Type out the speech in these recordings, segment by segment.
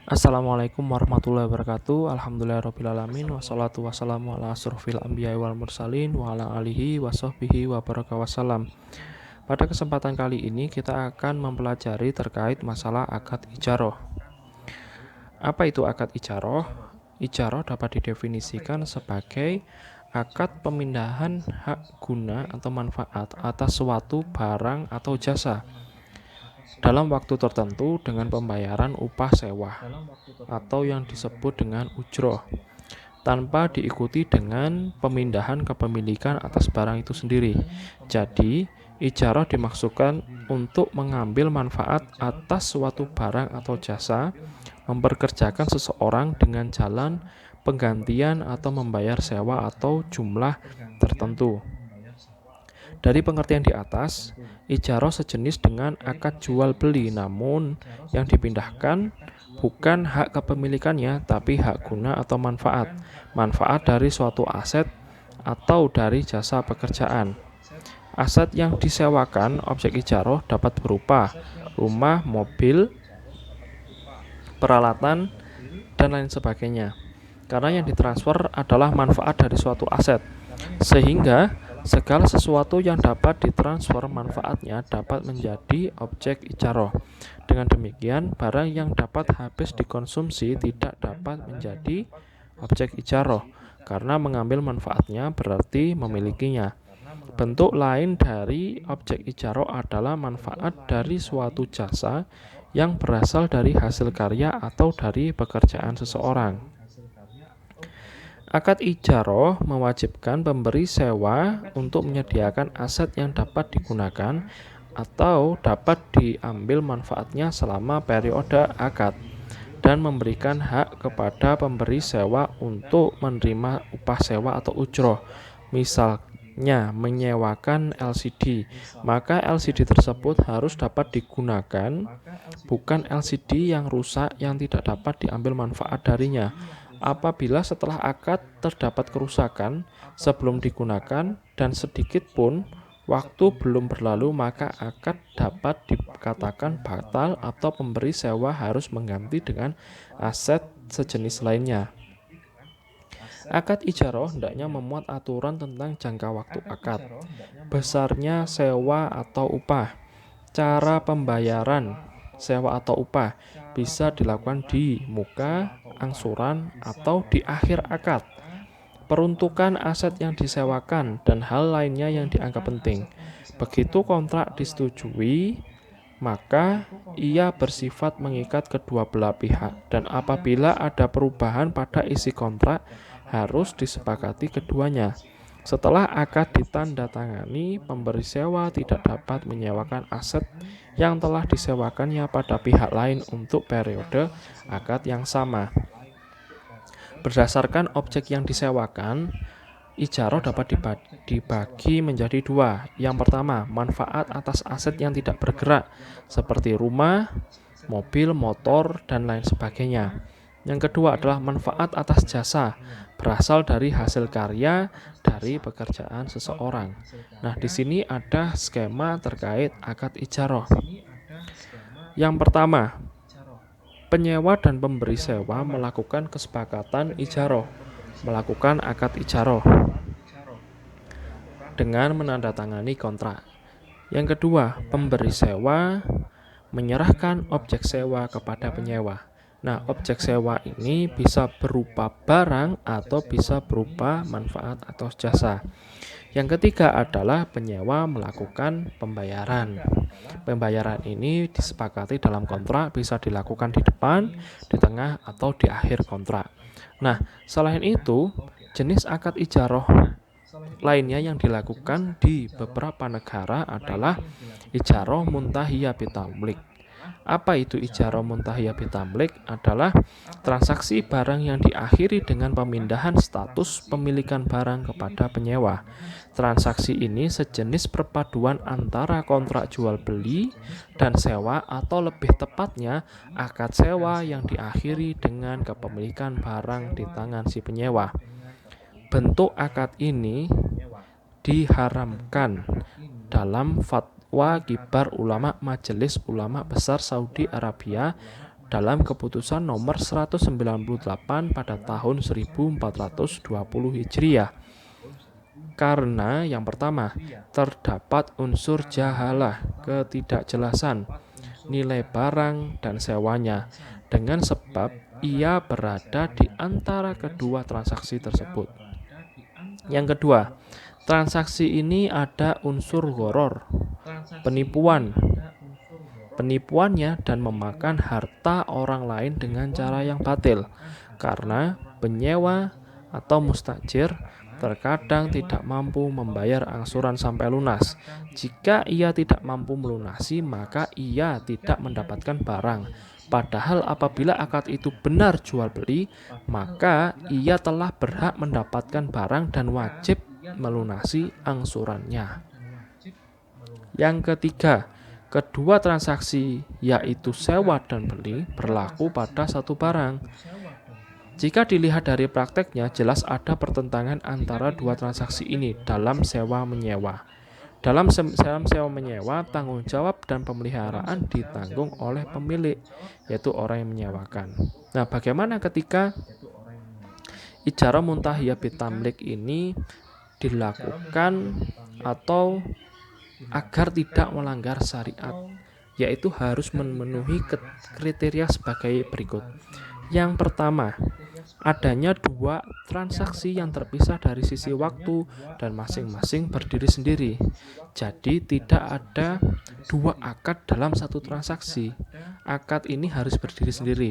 Assalamualaikum warahmatullahi wabarakatuh. Alhamdulillahirrabbilalamin. Wassalatu wassalamu ala asrofil anbiya wal mursalin wa ala alihi wa sahbihi wa baraka wassalam. Pada kesempatan kali ini kita akan mempelajari terkait masalah akad ijaroh. Apa itu akad ijaroh? Ijaroh dapat didefinisikan sebagai akad pemindahan hak guna atau manfaat atas suatu barang atau jasa dalam waktu tertentu dengan pembayaran upah sewa atau yang disebut dengan ujroh, tanpa diikuti dengan pemindahan kepemilikan atas barang itu sendiri. Jadi, ijarah dimaksudkan untuk mengambil manfaat atas suatu barang atau jasa, memperkerjakan seseorang dengan jalan penggantian atau membayar sewa atau jumlah tertentu. Dari pengertian di atas, ijarah sejenis dengan akad jual beli, namun yang dipindahkan bukan hak kepemilikannya, tapi hak guna atau manfaat. Manfaat dari suatu aset atau dari jasa pekerjaan. Aset yang disewakan objek ijarah dapat berupa rumah, mobil, peralatan, dan lain sebagainya. Karena yang ditransfer adalah manfaat dari suatu aset, sehingga segala sesuatu yang dapat ditransfer manfaatnya dapat menjadi objek ijarah. Dengan demikian, barang yang dapat habis dikonsumsi tidak dapat menjadi objek ijarah, karena mengambil manfaatnya berarti memilikinya. Bentuk lain dari objek ijarah adalah manfaat dari suatu jasa yang berasal dari hasil karya atau dari pekerjaan seseorang. Akad ijarah mewajibkan pemberi sewa untuk menyediakan aset yang dapat digunakan atau dapat diambil manfaatnya selama periode akad, dan memberikan hak kepada pemberi sewa untuk menerima upah sewa atau ujroh. Misalnya menyewakan LCD, maka LCD tersebut harus dapat digunakan, bukan LCD yang rusak yang tidak dapat diambil manfaat darinya. Apabila setelah akad terdapat kerusakan sebelum digunakan dan sedikit pun waktu belum berlalu, maka akad dapat dikatakan batal atau pemberi sewa harus mengganti dengan aset sejenis lainnya. Akad ijarah hendaknya memuat aturan tentang jangka waktu akad, besarnya sewa atau upah, cara pembayaran sewa atau upah bisa dilakukan di muka, angsuran, atau di akhir akad, peruntukan aset yang disewakan, dan hal lainnya yang dianggap penting. Begitu kontrak disetujui, maka ia bersifat mengikat kedua belah pihak, dan apabila ada perubahan pada isi kontrak, harus disepakati keduanya. Setelah akad ditandatangani, pemberi sewa tidak dapat menyewakan aset yang telah disewakannya pada pihak lain untuk periode akad yang sama. Berdasarkan objek yang disewakan, ijarah dapat dibagi menjadi dua. Yang pertama, manfaat atas aset yang tidak bergerak, seperti rumah, mobil, motor, dan lain sebagainya. Yang kedua adalah manfaat atas jasa, berasal dari hasil karya dari pekerjaan seseorang. Nah, di sini ada skema terkait akad ijarah. Yang pertama, penyewa dan pemberi sewa melakukan kesepakatan ijarah, melakukan akad ijarah dengan menandatangani kontrak. Yang kedua, pemberi sewa menyerahkan objek sewa kepada penyewa. Nah, objek sewa ini bisa berupa barang atau bisa berupa manfaat atau jasa. Yang ketiga adalah penyewa melakukan pembayaran. Pembayaran ini disepakati dalam kontrak, bisa dilakukan di depan, di tengah, atau di akhir kontrak. Nah, selain itu, jenis akad ijarah lainnya yang dilakukan di beberapa negara adalah ijarah muntahiyah bitamlik. Apa itu ijarah muntahiyah bitamlik? Adalah transaksi barang yang diakhiri dengan pemindahan status pemilikan barang kepada penyewa. Transaksi ini sejenis perpaduan antara kontrak jual beli dan sewa, atau lebih tepatnya akad sewa yang diakhiri dengan kepemilikan barang di tangan si penyewa. Bentuk akad ini diharamkan dalam fatwa Kibar Ulama Majelis Ulama Besar Saudi Arabia dalam keputusan nomor 198 pada tahun 1420 Hijriah. Karena yang pertama, terdapat unsur jahalah, ketidakjelasan nilai barang dan sewanya, dengan sebab ia berada di antara kedua transaksi tersebut. Yang kedua, transaksi ini ada unsur gharar, penipuan. Penipuannya dan memakan harta orang lain dengan cara yang batil, karena penyewa atau mustajir terkadang tidak mampu membayar angsuran sampai lunas. Jika ia tidak mampu melunasi, maka ia tidak mendapatkan barang. Padahal apabila akad itu benar jual beli, maka ia telah berhak mendapatkan barang dan wajib melunasi angsurannya. Yang ketiga, kedua transaksi yaitu sewa dan beli berlaku pada satu barang. Jika dilihat dari prakteknya, jelas ada pertentangan antara dua transaksi ini dalam sewa-menyewa. Dalam sewa-menyewa, tanggung jawab dan pemeliharaan ditanggung oleh pemilik, yaitu orang yang menyewakan. Nah, bagaimana ketika ijarah muntahiyah bitamlik ini dilakukan atau agar tidak melanggar syariat, yaitu harus memenuhi kriteria sebagai berikut. Yang pertama, adanya dua transaksi yang terpisah dari sisi waktu dan masing-masing berdiri sendiri. Jadi tidak ada dua akad dalam satu transaksi. Akad ini harus berdiri sendiri.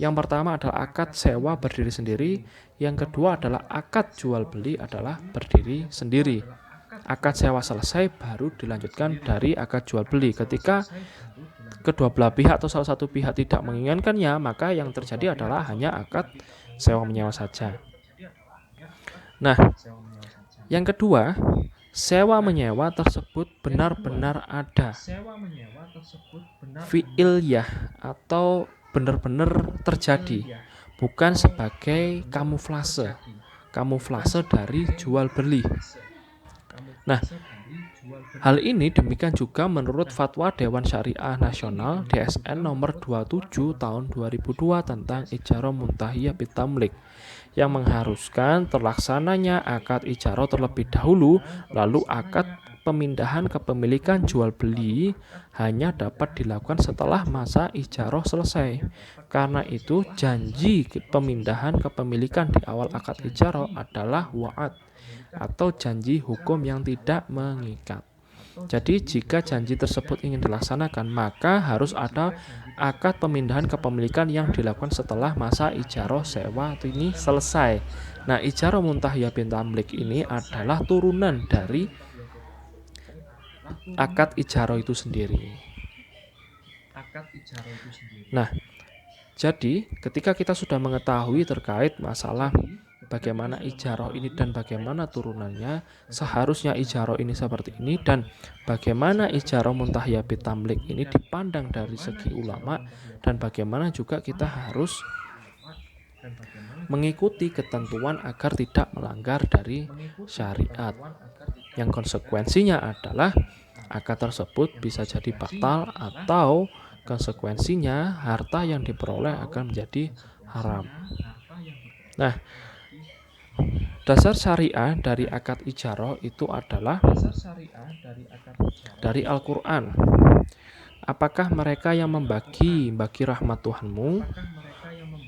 Yang pertama adalah akad sewa berdiri sendiri. Yang kedua adalah akad jual beli adalah berdiri sendiri. Akad sewa selesai baru dilanjutkan dari akad jual beli. Ketika kedua belah pihak atau salah satu pihak tidak menginginkannya, maka yang terjadi adalah hanya akad sewa menyewa saja. Nah, yang kedua, sewa menyewa tersebut benar-benar ada fi'iliyah atau benar-benar terjadi, bukan sebagai kamuflase dari jual beli. Nah, hal ini demikian juga menurut Fatwa Dewan Syariah Nasional DSN nomor 27 tahun 2002 tentang ijarah muntahiyah bitamlik yang mengharuskan terlaksananya akad ijarah terlebih dahulu, lalu akad pemindahan kepemilikan jual beli hanya dapat dilakukan setelah masa ijarah selesai. Karena itu janji pemindahan kepemilikan di awal akad ijarah adalah wa'ad atau janji hukum yang tidak mengikat. Jadi jika janji tersebut ingin dilaksanakan, maka harus ada akad pemindahan kepemilikan yang dilakukan setelah masa ijarah sewa ini selesai. Nah, ijarah muntahiyah bitamlik ini adalah turunan dari akad ijarah itu sendiri. Nah, jadi ketika kita sudah mengetahui terkait masalah bagaimana ijarah ini dan bagaimana turunannya, seharusnya ijarah ini seperti ini, dan bagaimana ijarah muntahiyah bitamlik ini dipandang dari segi ulama, dan bagaimana juga kita harus mengikuti ketentuan agar tidak melanggar dari syariat. Yang konsekuensinya adalah akad tersebut bisa jadi batal, atau konsekuensinya harta yang diperoleh akan menjadi haram. Nah, dasar syariah dari akad ijarah itu adalah dari Al-Quran. Apakah mereka yang membagi rahmat Tuhanmu?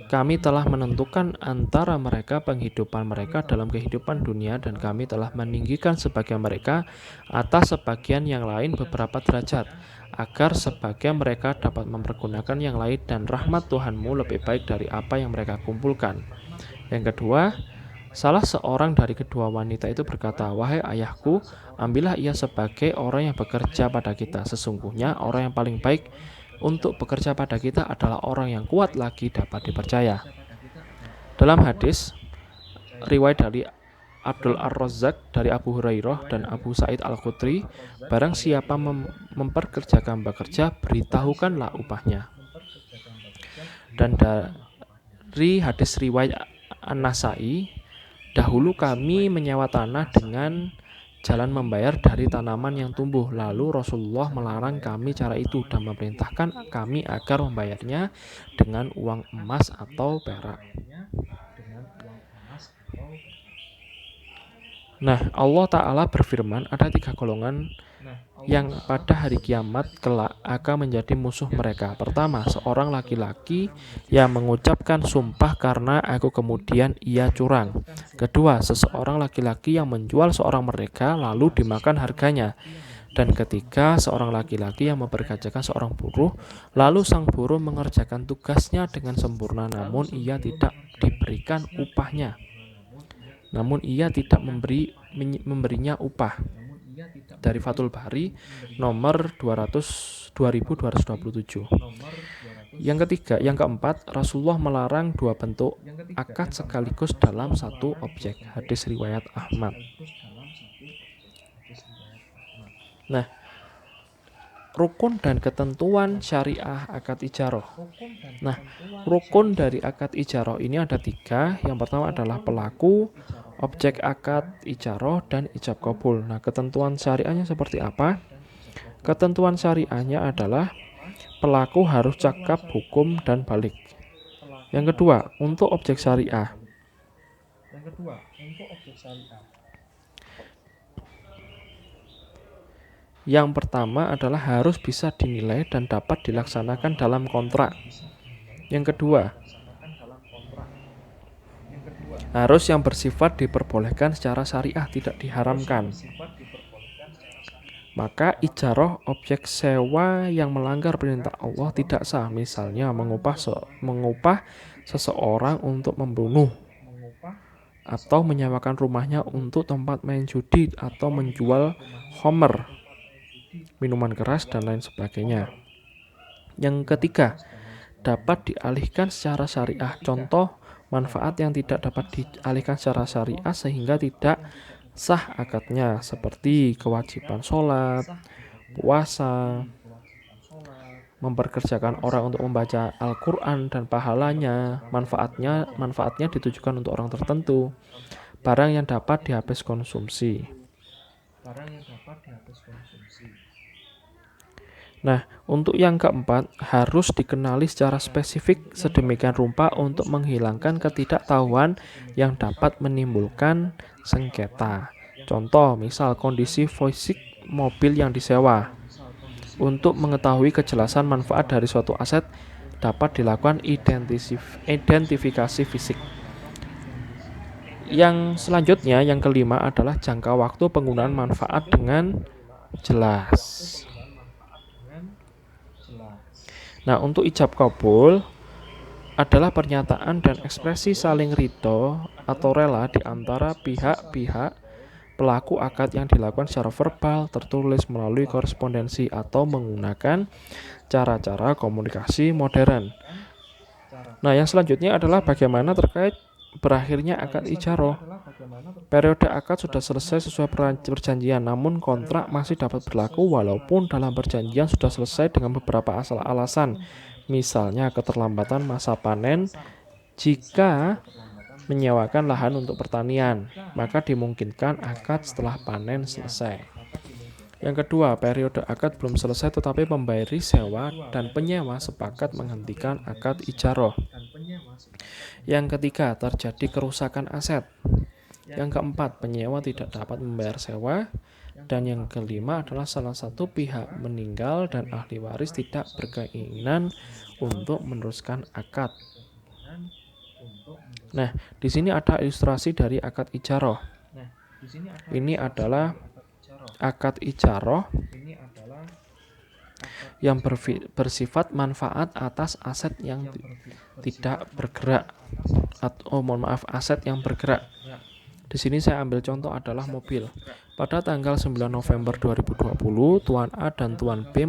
Kami telah menentukan antara mereka penghidupan mereka dalam kehidupan dunia, dan kami telah meninggikan sebagian mereka atas sebagian yang lain beberapa derajat, agar sebagian mereka dapat mempergunakan yang lain, dan rahmat Tuhanmu lebih baik dari apa yang mereka kumpulkan. Yang kedua, salah seorang dari kedua wanita itu berkata, "Wahai ayahku, ambillah ia sebagai orang yang bekerja pada kita. Sesungguhnya orang yang paling baik untuk bekerja pada kita adalah orang yang kuat lagi dapat dipercaya." Dalam hadis riwayat dari Abdul Ar-Razzaq dari Abu Hurairah dan Abu Sa'id Al-Khudri, barang siapa memperkerjakan bekerja, beritahukanlah upahnya. Dan dari hadis riwayat An-Nasai, dahulu kami menyewa tanah dengan jalan membayar dari tanaman yang tumbuh. Lalu Rasulullah melarang kami cara itu dan memerintahkan kami agar membayarnya dengan uang emas atau perak. Nah, Allah Ta'ala berfirman, ada 3 golongan yang pada hari kiamat kelak akan menjadi musuh mereka. Pertama, seorang laki-laki yang mengucapkan sumpah karena aku kemudian ia curang. Kedua, seseorang laki-laki yang menjual seorang mereka lalu dimakan harganya. Dan ketiga, seorang laki-laki yang memperkerjakan seorang buruh lalu sang buruh mengerjakan tugasnya dengan sempurna namun ia tidak diberikan upahnya. Memberinya upah. Dari Fathul Bari nomor 2227. Yang keempat, Rasulullah melarang 2 bentuk akad sekaligus dalam satu objek. Hadis riwayat Ahmad. Nah, rukun dan ketentuan syariah akad ijaroh. Nah, rukun dari akad ijaroh ini ada 3. Yang pertama adalah pelaku, objek akad ijaroh, dan ijab kabul. Nah, ketentuan syariahnya seperti apa? Ketentuan syariahnya adalah pelaku harus cakap, hukum, dan balik. Yang kedua, untuk objek syariah. Yang pertama adalah harus bisa dinilai dan dapat dilaksanakan dalam kontrak. Yang kedua, harus yang bersifat diperbolehkan secara syariah, tidak diharamkan. Maka ijaroh objek sewa yang melanggar perintah Allah tidak sah. Misalnya mengupah seseorang untuk membunuh, atau menyewakan rumahnya untuk tempat main judi, atau menjual khamr, minuman keras, dan lain sebagainya. Yang ketiga, dapat dialihkan secara syariah. Contoh manfaat yang tidak dapat dialihkan secara syariah sehingga tidak sah akadnya, seperti kewajiban sholat, puasa, memperkerjakan orang untuk membaca Al-Quran dan pahalanya. Manfaatnya ditujukan untuk orang tertentu. Barang yang dapat dihabis konsumsi. Nah, untuk yang keempat, harus dikenali secara spesifik sedemikian rupa untuk menghilangkan ketidaktahuan yang dapat menimbulkan sengketa. Contoh, misal kondisi fisik mobil yang disewa. Untuk mengetahui kejelasan manfaat dari suatu aset, dapat dilakukan identifikasi fisik. Yang selanjutnya, yang kelima adalah jangka waktu penggunaan manfaat dengan jelas. Nah, untuk ijab kabul adalah pernyataan dan ekspresi saling ridho atau rela di antara pihak-pihak pelaku akad yang dilakukan secara verbal, tertulis, melalui korespondensi, atau menggunakan cara-cara komunikasi modern. Nah, yang selanjutnya adalah bagaimana terkait berakhirnya akad ijaroh. Periode akad sudah selesai sesuai perjanjian, namun kontrak masih dapat berlaku walaupun dalam perjanjian sudah selesai dengan beberapa alasan. Misalnya keterlambatan masa panen jika menyewakan lahan untuk pertanian, maka dimungkinkan akad setelah panen selesai. Yang kedua, periode akad belum selesai tetapi pemberi sewa dan penyewa sepakat menghentikan akad ijaroh. Yang ketiga, terjadi kerusakan aset. Yang keempat, penyewa tidak dapat membayar sewa. Dan yang kelima adalah salah satu pihak meninggal dan ahli waris tidak berkeinginan untuk meneruskan akad. Nah, di sini ada ilustrasi dari akad ijaroh. Ini adalah akad ijaroh yang bersifat manfaat atas aset yang tidak bergerak, atau aset yang bergerak. Di sini saya ambil contoh adalah mobil. Pada tanggal 9 November 2020, Tuan A dan Tuan B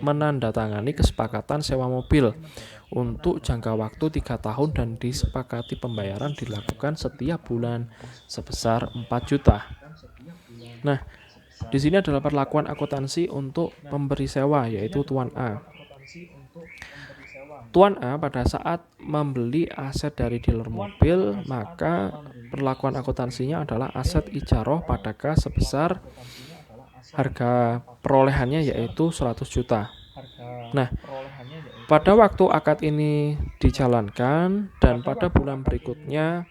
menandatangani kesepakatan sewa mobil untuk jangka waktu 3 tahun dan disepakati pembayaran dilakukan setiap bulan sebesar 4 juta. Nah, di sini adalah perlakuan akuntansi untuk pemberi sewa, yaitu Tuan A. Tuan A pada saat membeli aset dari dealer mobil, maka perlakuan akuntansinya adalah aset ijaroh pada kas sebesar harga perolehannya yaitu 100 juta. Nah, pada waktu akad ini dijalankan dan pada bulan berikutnya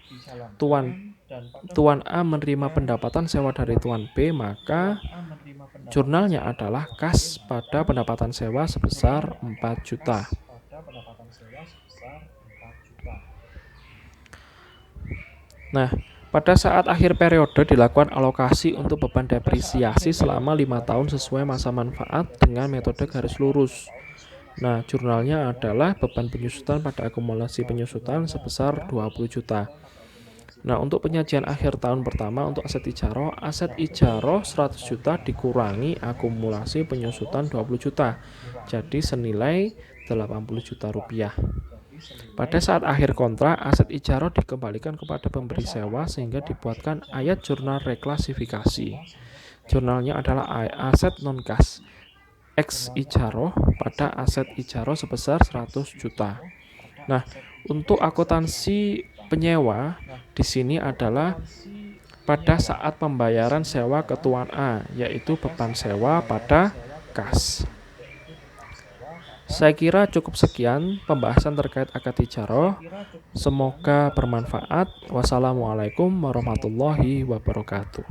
Tuan A menerima pendapatan sewa dari Tuan B, maka jurnalnya adalah kas pada pendapatan sewa sebesar 4 juta. Nah, pada saat akhir periode dilakukan alokasi untuk beban depresiasi selama 5 tahun sesuai masa manfaat dengan metode garis lurus. Nah, jurnalnya adalah beban penyusutan pada akumulasi penyusutan sebesar 20 juta. Nah, untuk penyajian akhir tahun pertama untuk aset ijaroh 100 juta dikurangi akumulasi penyusutan 20 juta. Jadi senilai 80 juta rupiah. Pada saat akhir kontrak, aset ijaroh dikembalikan kepada pemberi sewa sehingga dibuatkan ayat jurnal reklasifikasi. Jurnalnya adalah aset non-kas X ijaroh pada aset ijaroh sebesar 100 juta. Nah, untuk akuntansi penyewa di sini adalah pada saat pembayaran sewa ke Tuan A, yaitu beban sewa pada kas. Saya kira cukup sekian pembahasan terkait akad ijaroh. Semoga bermanfaat. Wassalamualaikum warahmatullahi wabarakatuh.